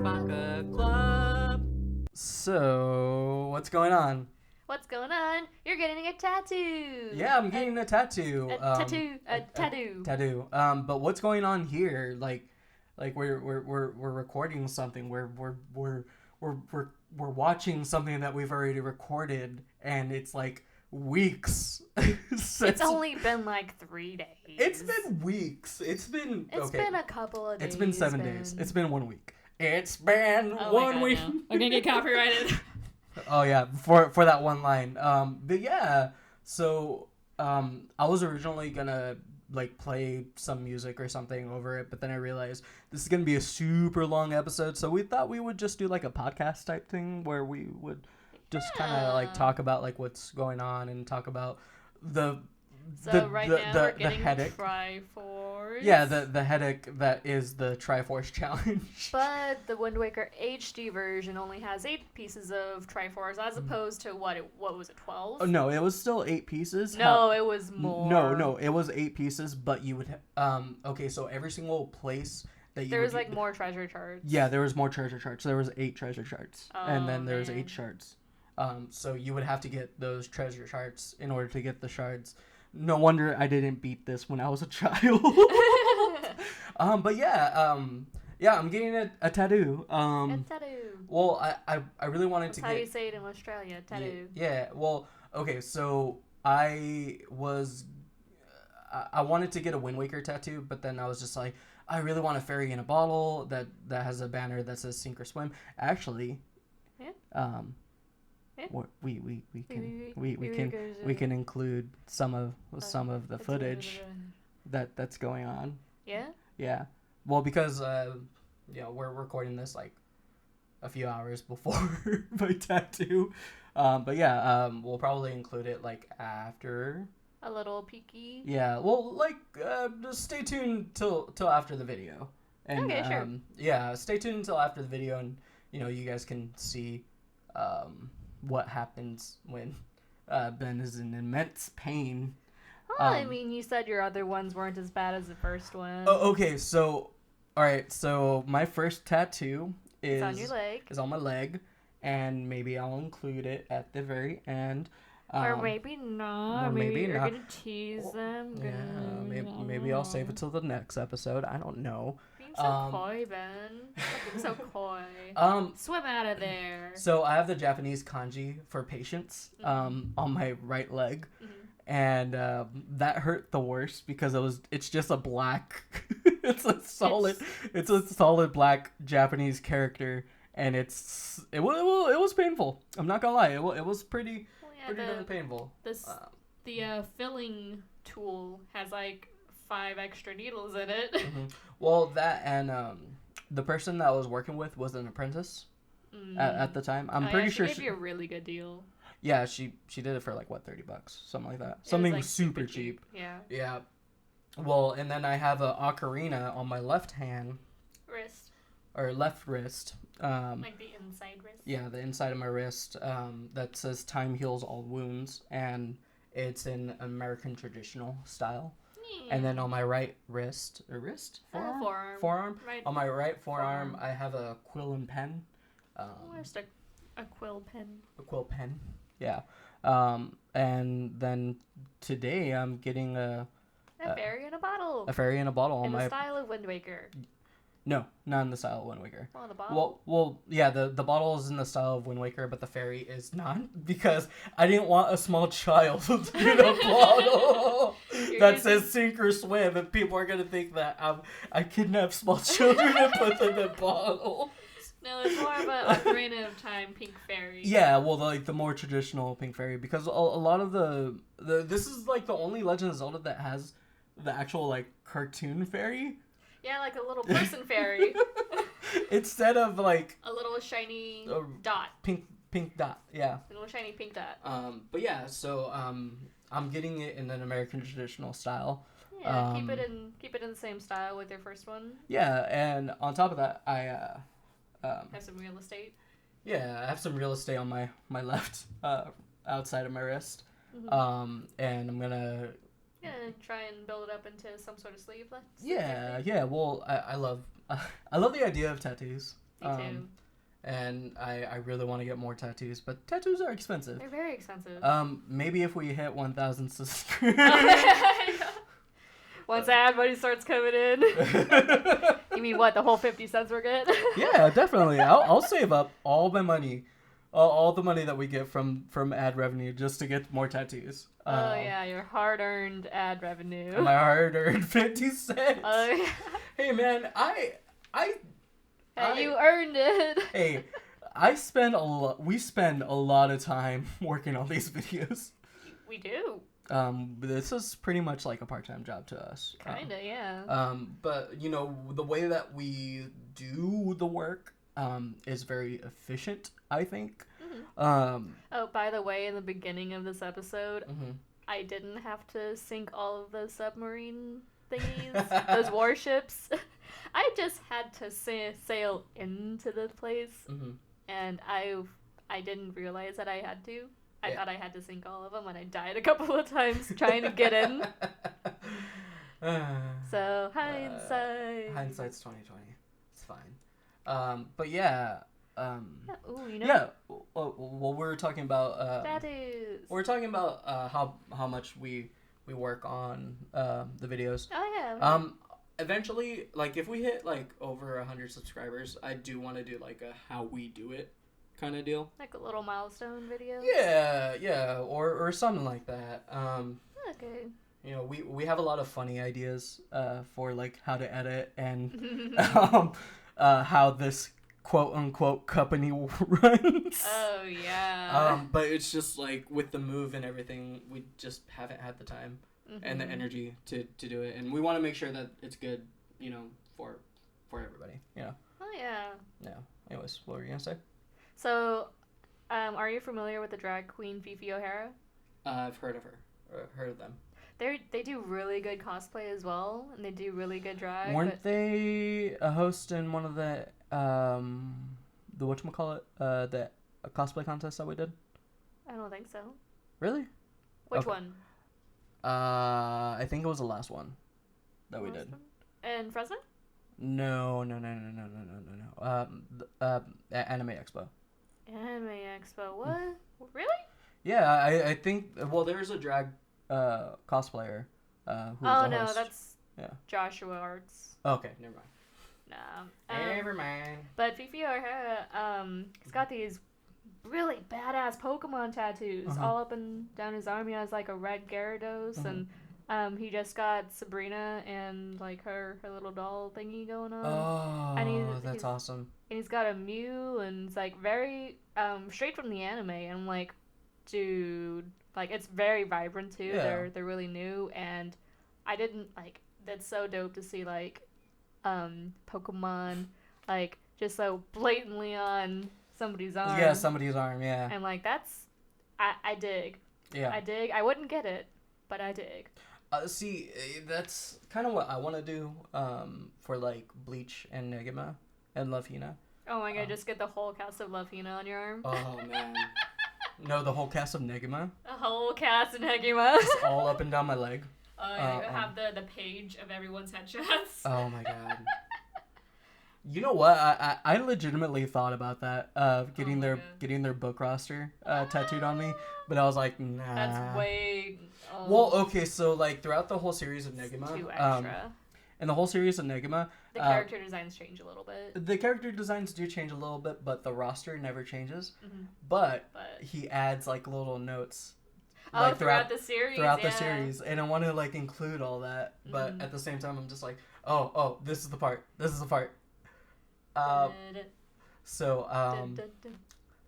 Baka Club. So, what's going on? What's going on? You're getting a tattoo. Yeah, I'm getting a tattoo. A tattoo. Tattoo. But what's going on here? Like we're recording something. We're watching something that we've already recorded, and it's like weeks. It's only been like 3 days. It's been weeks. It's been a couple of days. It's been 7 days. It's been 1 week. It's been 1 week. No. I'm gonna get copyrighted. Oh yeah, for that one line. But yeah, so I was originally gonna like play some music or something over it, but then I realized this is gonna be a super long episode, so we thought we would just do like a podcast type thing where we would just kind of like talk about like what's going on and talk about the now we're getting headache. Triforce. Yeah, the headache that is the Triforce challenge. But the Wind Waker HD version only has 8 pieces of Triforce, as opposed to what was it, 12? Oh, no, it was still 8 pieces. No, it was more. No, it was 8 pieces, but you would okay, so every single place that you there was like more treasure charts. Yeah, there was more treasure charts. There was 8 treasure charts, and then there was man. 8 shards. So you would have to get those treasure charts in order to get the shards. No wonder I didn't beat this when I was a child. But yeah, I'm getting a tattoo. A tattoo. Well, I really wanted That's to how get. you say it in Australia, tattoo. Yeah. Well, okay. So I wanted to get a Wind Waker tattoo, but then I was just like, I really want a fairy in a bottle that has a banner that says sink or swim. Actually, Yeah. We can include some of the footage that's going on. Yeah. Yeah. Well, because we're recording this like a few hours before my tattoo. But yeah, we'll probably include it like after. A little peeky. Yeah. Well, like just stay tuned till after the video. And, okay, sure. Yeah, stay tuned until after the video, and you guys can see what happens when Ben is in immense pain. Well, I mean, you said your other ones weren't as bad as the first one. Oh, okay. So, all right. So my first tattoo is on your leg. Is on my leg, and maybe I'll include it at the very end. Or maybe not. Or maybe you're not. gonna tease them. Yeah. Maybe I'll save it till the next episode. I don't know. Being so coy, Ben. Stop being so coy. Swim out of there. So I have the Japanese kanji for patience on my right leg. Mm-hmm. And that hurt the worst because it's just a black it's a solid black Japanese character, and it was painful. I'm not gonna lie, it was pretty darn painful. The filling tool has like 5 extra needles in it. Mm-hmm. Well, that and the person that I was working with was an apprentice at the time. I'm pretty sure she gave you a really good deal. Yeah, she did it for like what, $30, something like that. Something like super cheap. Yeah. Yeah. Well, and then I have a ocarina on my left hand. Wrist. Or left wrist. Like the inside wrist. Yeah, the inside of my wrist. That says "Time heals all wounds," and it's in American traditional style. Yeah. And then on my right wrist, forearm. Right. On my right forearm, I have a quill and pen. Where's a quill pen? A quill pen. Yeah. And then today I'm getting a fairy in a bottle. A fairy in a bottle. In the style of Wind Waker. No, not in the style of Wind Waker. Oh, the bottle? Well, yeah, the bottle is in the style of Wind Waker, but the fairy is not, because I didn't want a small child in a bottle that says sink or swim, and people are going to think that I kidnap small children and put them in bottles. No, it's more of a Ocarina of Time pink fairy. Yeah, well, the more traditional pink fairy, because a lot of this is like the only Legend of Zelda that has the actual like cartoon fairy. Yeah, like a little person fairy. Instead of like a little shiny dot. Pink dot, yeah. A little shiny pink dot. But yeah, so I'm getting it in an American traditional style. Yeah, keep it in the same style with your first one. Yeah, and on top of that, I have some real estate. Yeah, I have some real estate on my left outside of my wrist. Mm-hmm. And I'm gonna try and build it up into some sort of sleeve. Yeah. Well, I love the idea of tattoos. Me too. And I really want to get more tattoos, but tattoos are expensive. They're very expensive. Maybe if we hit 1,000 subscribers. Once ad money starts coming in. You mean what? The whole 50 cents we're getting? Yeah, definitely. I'll save up all my money, all the money that we get from ad revenue just to get more tattoos. Oh yeah, your hard-earned ad revenue. My hard-earned 50 cents. Oh yeah. Hey man, You earned it. Hey, we spend a lot of time working on these videos. We do. This is pretty much like a part-time job to us. Kinda, yeah. But you know, the way that we do the work, is very efficient, I think. Mm-hmm. Oh, by the way, in the beginning of this episode, Mm-hmm. I didn't have to sink all of the submarine thingies, those warships. I just had to sail into the place, Mm-hmm. and I didn't realize that I had to. I thought I had to sink all of them, and I died a couple of times trying to get in. So hindsight. Hindsight's 20/20. It's fine. But yeah. Ooh, you know. Yeah. Well, we're talking about. Tattoos. We're talking about how much we work on the videos. Oh yeah. Eventually, like if we hit like over 100 subscribers, I do want to do like a how we do it kind of deal. Like a little milestone video. Yeah, or something like that. Okay. You know, we have a lot of funny ideas for like how to edit and how this quote unquote company runs. Oh yeah. But it's just like with the move and everything, we just haven't had the time and the energy to do it, and we want to make sure that it's good, you know, for everybody. You know. Oh yeah. Yeah. Anyways, what were you gonna say? So, are you familiar with the drag queen Fifi O'Hara? I've heard of her. Heard of them. They do really good cosplay as well, and they do really good drag. Weren't they a host in one of the whatchamacallit, the cosplay contest that we did? I don't think so. Really? Which Okay. one? I think it was the last one that we did. In Fresno? No. Anime Expo. Anime Expo. What? Really? Yeah, I think. Well, there's a drag cosplayer. Who's Oh a no, host. that's Joshua Arts. Okay, never mind. Nah. Never mind. But Fifi O'Hara, he's got these really badass Pokemon tattoos all up and down his arm. He has like a red Gyarados, and he just got Sabrina and like her little doll thingy going on. Oh, and that's awesome. And he's got a Mew, and it's like very straight from the anime. And I'm like, dude, like it's very vibrant too. Yeah. They're really new, and I didn't like. That's so dope to see like Pokemon like just so blatantly on somebody's arm. Yeah, somebody's arm. Yeah. And like that's, I dig. Yeah. I dig. I wouldn't get it, but I dig. See, that's kind of what I want to do for like Bleach and Negima and Love Hina. Oh my god, just get the whole cast of Love Hina on your arm. Oh man. No, the whole cast of Negima. The whole cast of Negima. Just all up and down my leg. Oh yeah, you have the page of everyone's headshots. Oh my god. You know what? I legitimately thought about that, getting their book roster tattooed on me, but I was like, nah. That's way. Well, okay, so like throughout the whole series of Negima, too extra. in the whole series of Negima, the character designs change a little bit. The character designs do change a little bit, but the roster never changes. But he adds like little notes. Like, throughout the series. Throughout the series, and I want to like include all that, but at the same time, I'm just like, oh, this is the part. This is the part. So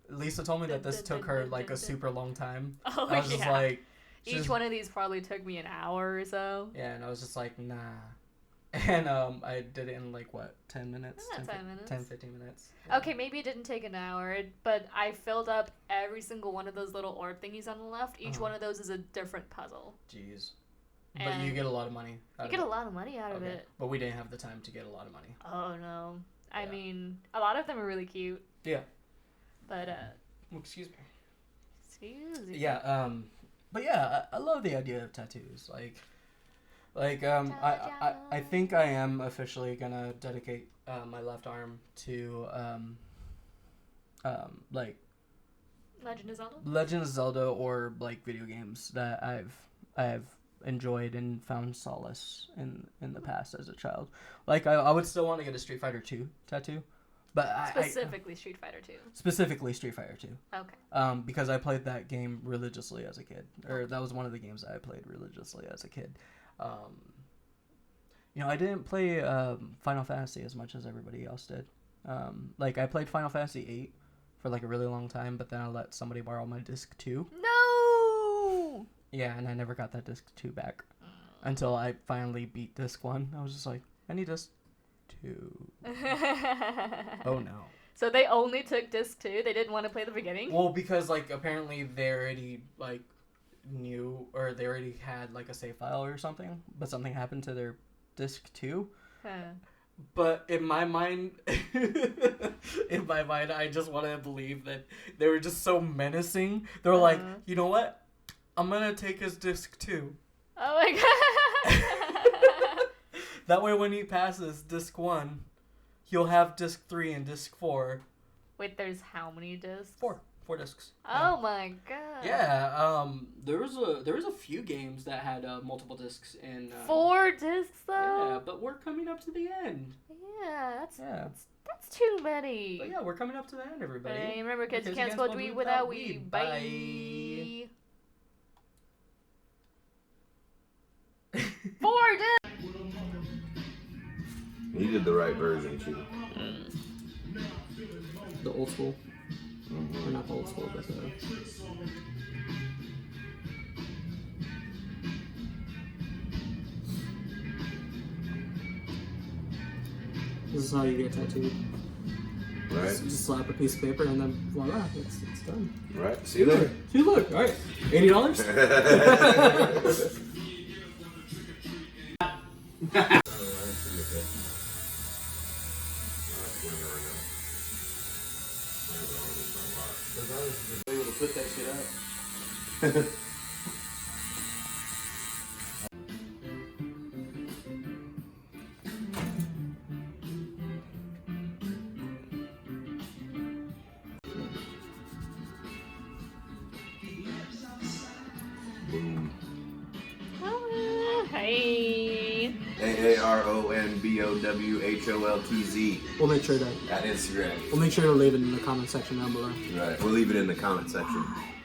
Lisa told me that this took her like a super long time. Oh, I was just like, each one of these probably took me an hour or so. Yeah, and I was just like, nah. And I did it in like what, 10 minutes? 10, 15 minutes. Yeah. Okay, maybe it didn't take an hour, but I filled up every single one of those little orb thingies on the left. Each one of those is a different puzzle. Jeez. But you get a lot of money out of it. You get a lot of money out of it. But we didn't have the time to get a lot of money. Oh, no. I mean, a lot of them are really cute. Yeah. But, excuse me. Excuse me. Yeah, but yeah, I love the idea of tattoos. Like, Like I think I am officially gonna dedicate my left arm to like Legend of Zelda or like video games that I've enjoyed and found solace in the past as a child. Like I would still want to get a Street Fighter 2 tattoo, but Specifically Street Fighter 2. Specifically Street Fighter 2. Okay. Because I played that game religiously as a kid, or that was one of the games that I played religiously as a kid. I didn't play Final Fantasy as much as everybody else did. Like I played Final Fantasy 8 for like a really long time, but then I let somebody borrow my disc 2. No. Yeah, and I never got that disc 2 back until I finally beat disc 1. I was just like, I need disc 2. Oh no. So they only took disc 2. They didn't want to play the beginning. Well, because like apparently they already like knew, or they already had like a save file or something, but something happened to their disc 2. But in my mind, I just want to believe that they were just so menacing. They were like, you know what? I'm gonna take his disc 2. Oh my god! That way, when he passes disc 1, he'll have disc 3 and disc 4. Wait, there's how many discs? 4 discs. Oh my god! Yeah. There was a few games that had multiple discs in. 4 discs though. Yeah, but we're coming up to the end. Yeah, that's too many. But yeah, we're coming up to the end, everybody. Hey, remember, kids, you can't spell dweeb without weeb. Bye. 4 discs. You did the right version too. The old school. Or not the old school, but the... This is how you get tattooed. Right. Just slap a piece of paper and then voila, it's done. Right. See you later. See, look. All right. $80? Able to put that shit up. Boom. Hey. AARONBOWHOLTZ. We'll make sure to At Instagram. leave it in the comment section down below. Right. We'll leave it in the comment section.